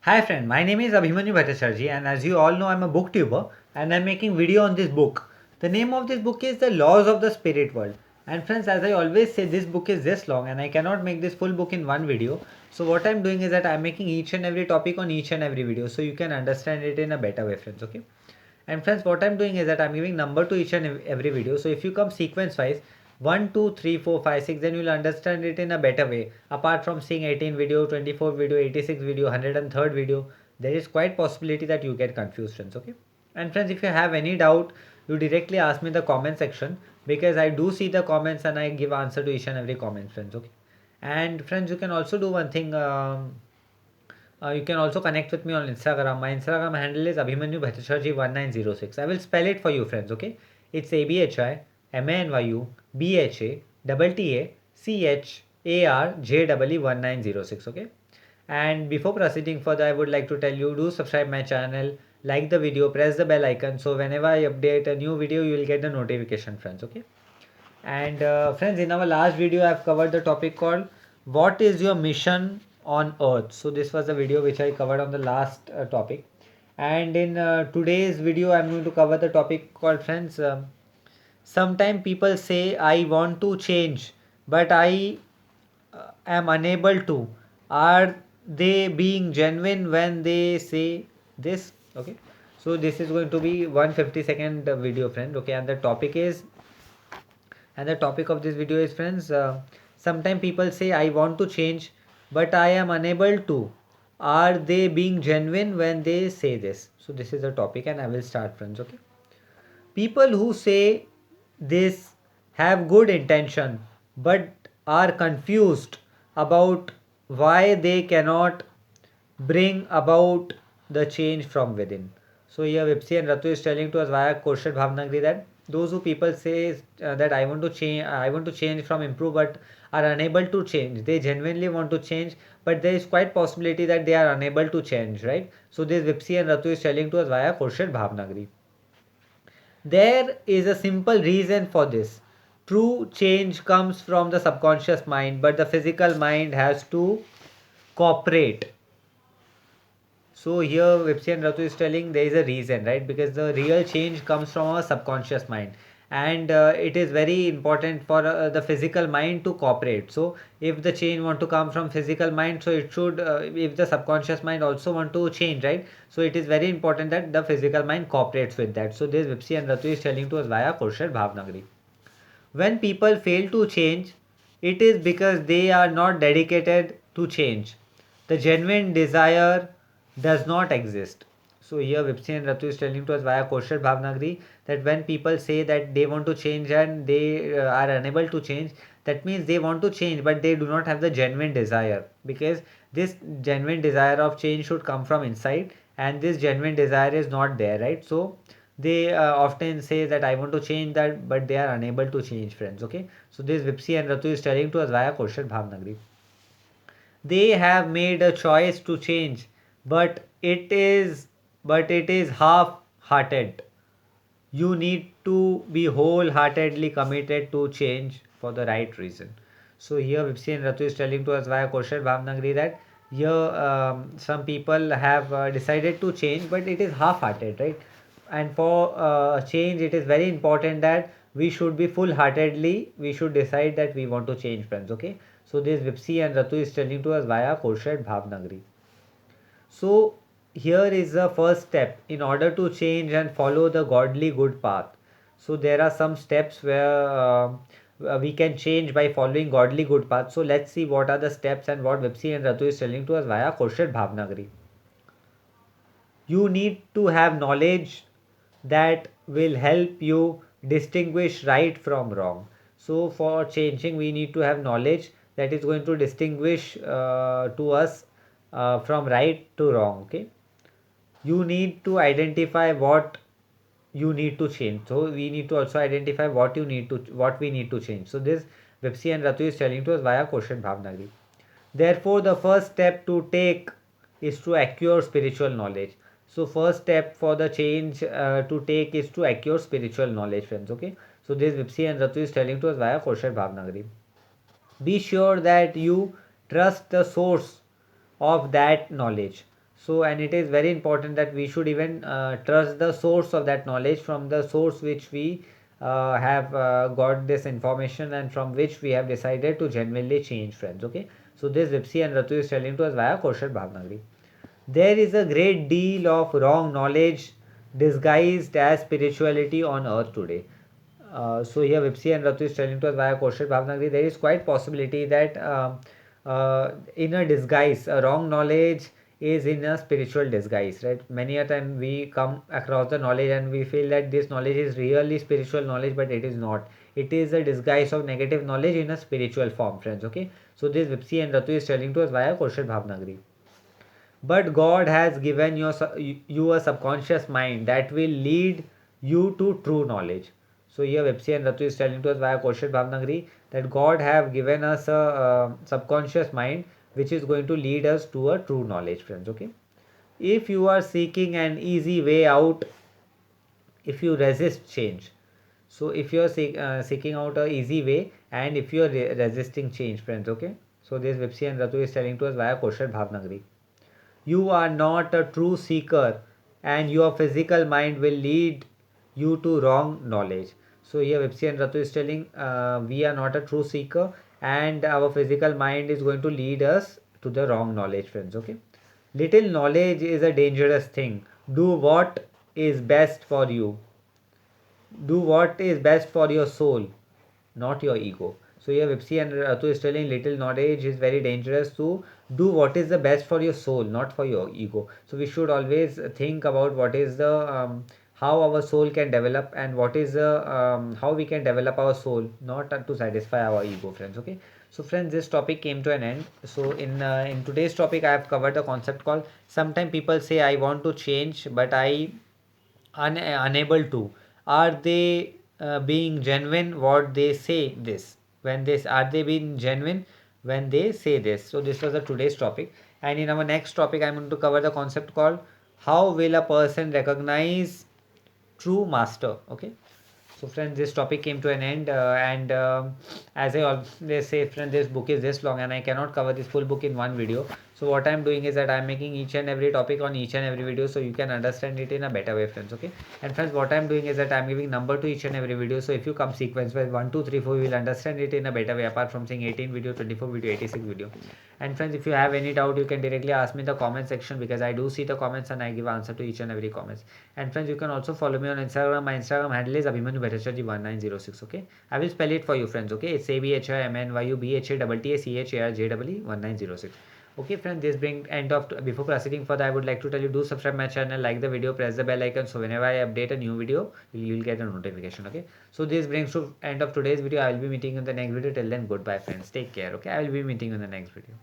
Hi friend, my name is Abhimanyu Bhattacharjee and as you all know I'm a booktuber and I'm making video on this book. The name of this book is The Laws of the Spirit World. And friends, as I always say, this book is this long and I cannot make this full book in one video. So what I'm doing is that I'm making each and every topic on each and every video so you can understand it in a better way, friends. Okay. And friends, what I'm doing is that I'm giving number to each and every video. So if you come sequence wise, 1, 2, 3, 4, 5, 6, then you'll understand it in a better way. Apart from seeing 18 video, 24 video, 86 video, 103rd video, there is quite possibility that you get confused, friends. Okay. And friends, if you have any doubt, you directly ask me in the comment section because I do see the comments and I give answer to each and every comment, friends. Okay. And friends, you can also do one thing. You can also connect with me on Instagram. My Instagram handle is Abhimanyu Bhattacharjee1906. I will spell it for you, friends. Okay, it's ABHIMANYUBHATACHARJEE1906. Okay, and before proceeding further, I would like to tell you do subscribe my channel, like the video, press the bell icon. So whenever I update a new video, you will get the notification, friends. Okay. And friends, in our last video, I've covered the topic called "What is your mission on Earth?" So this was the video which I covered on the last topic. And in today's video, I'm going to cover the topic called friends. Sometimes people say I want to change, but I am unable to. Are they being genuine when they say this? Okay. So this is going to be 150-second video, friend. Okay, and the topic of this video is friends, sometimes people say I want to change but I am unable to. Are they being genuine when they say this? So this is the topic and I will start, friends. Okay, people who say this have good intention but are confused about why they cannot bring about the change from within. So here Vipsi and Ratu is telling to us via Korshed Bhavnagri that those who people say that I want to change from improve but are unable to change. They genuinely want to change, but there is quite possibility that they are unable to change, right? So this Vipsi and Ratu is telling to us via Korshed Bhavnagri. There is a simple reason for this. True change comes from the subconscious mind, but the physical mind has to cooperate. So here Vipsi and Ratu is telling there is a reason, right? Because the real change comes from our subconscious mind, and it is very important for the physical mind to cooperate. So if the change want to come from physical mind, so it should. If the subconscious mind also want to change, right? So it is very important that the physical mind cooperates with that. So this Vipsi and Ratu is telling to us via Korshed Bhavnagri. When people fail to change, it is because they are not dedicated to change. The genuine desire does not exist. So here Vipsi and Ratu is telling to us via Koshal Bhavnagri that when people say that they want to change and they are unable to change, that means they want to change but they do not have the genuine desire, because this genuine desire of change should come from inside and this genuine desire is not there, right? So they often say that I want to change that but they are unable to change, friends. Okay, so this Vipsi and Ratu is telling to us via Koshal Bhavnagri. They have made a choice to change, but it is half hearted. You need to be wholeheartedly committed to change for the right reason. So here Vipsi and Ratu is telling to us via Koshal Bhavnagri that here some people have decided to change but it is half-hearted, right? And for change it is very important that we should be full-heartedly, we should decide that we want to change, friends. Okay, so this Vipsi and Ratu is telling to us via Koshal Bhavnagri. So here is the first step in order to change and follow the godly good path. So there are some steps where we can change by following godly good path. So let's see what are the steps and what Vipsi and Ratu is telling to us via Koshal Bhavnagari. You need to have knowledge that will help you distinguish right from wrong. So for changing we need to have knowledge that is going to distinguish to us from right to wrong. Okay, you need to identify what you need to change, so we need to also identify what we need to change. So this Vipsi and Ratu is telling to us via question Bhavnagari. Therefore the first step to take is to acquire spiritual knowledge. So first step for the change to take is to acquire spiritual knowledge, friends. Okay, so this Vipsi and Ratu is telling to us via question Bhavnagari. Be sure that you trust the source of that knowledge. So, and it is very important that we should even trust the source of that knowledge, from the source which we have got this information and from which we have decided to genuinely change, friends. Okay, so this Vipsi and Ratu is telling to us via Kaushal Bhavnagari. There is a great deal of wrong knowledge disguised as spirituality on earth today. So here Vipsi and Ratu is telling to us via Kaushal Bhavnagari, there is quite possibility that in a disguise, a wrong knowledge is in a spiritual disguise, right? Many a time we come across the knowledge and we feel that this knowledge is really spiritual knowledge, but it is not. It is a disguise of negative knowledge in a spiritual form, friends. Okay, so this Vipsi and Ratu is telling to us via Kaushal Bhavnagari. But God has given you a subconscious mind that will lead you to true knowledge. So here Vipsi and Ratu is telling to us via Kaushal Bhavnagari that God have given us a subconscious mind which is going to lead us to a true knowledge, friends. Okay, if you are seeking an easy way out, if you resist change, so if you are seeking out a easy way and if you are resisting change, friends. Okay, so this Vipsi and Ratu is telling to us via Kaushal Bhavnagari. You are not a true seeker, and your physical mind will lead you to wrong knowledge. So here Vipsi and Ratu is telling we are not a true seeker and our physical mind is going to lead us to the wrong knowledge, friends. Okay, little knowledge is a dangerous thing. Do what is best for you. Do what is best for your soul, not your ego. So here Vipsi and Ratu is telling little knowledge is very dangerous. To do what is the best for your soul, not for your ego. So we should always think about what is the how our soul can develop and what is the how we can develop our soul, not to satisfy our ego, friends. Okay. So friends, this topic came to an end. So in today's topic, I have covered a concept called, sometimes people say I want to change, but I unable to. Are they being genuine what they say this? When this, are they being genuine when they say this? So this was the today's topic. And in our next topic, I'm going to cover the concept called, how will a person recognize true master? Okay, so friends, this topic came to an end, and as I always say, friends, this book is this long and I cannot cover this full book in one video. So what I'm doing is that I'm making each and every topic on each and every video so you can understand it in a better way, friends. Okay, and friends, what I'm doing is that I'm giving number to each and every video. So if you come sequence wise 1 2 3 4, you will understand it in a better way, apart from saying 18 video, 24 video, 86 video. And friends, if you have any doubt, you can directly ask me in the comment section, because I do see the comments and I give answer to each and every comments. And friends, you can also follow me on Instagram. My Instagram handle is Abhimanyu Bhattacharjee 1906. Okay, I will spell it for you, friends. Okay, it's ABHIMNYUBHATTACHARJEE 1906. Okay, friends, this brings end of. Before proceeding further, I would like to tell you, do subscribe my channel, like the video, press the bell icon, so whenever I update a new video, you'll get a notification. Okay, so this brings to end of today's video. I will be meeting you in the next video. Till then, goodbye, friends. Take care. Okay, I will be meeting you in the next video.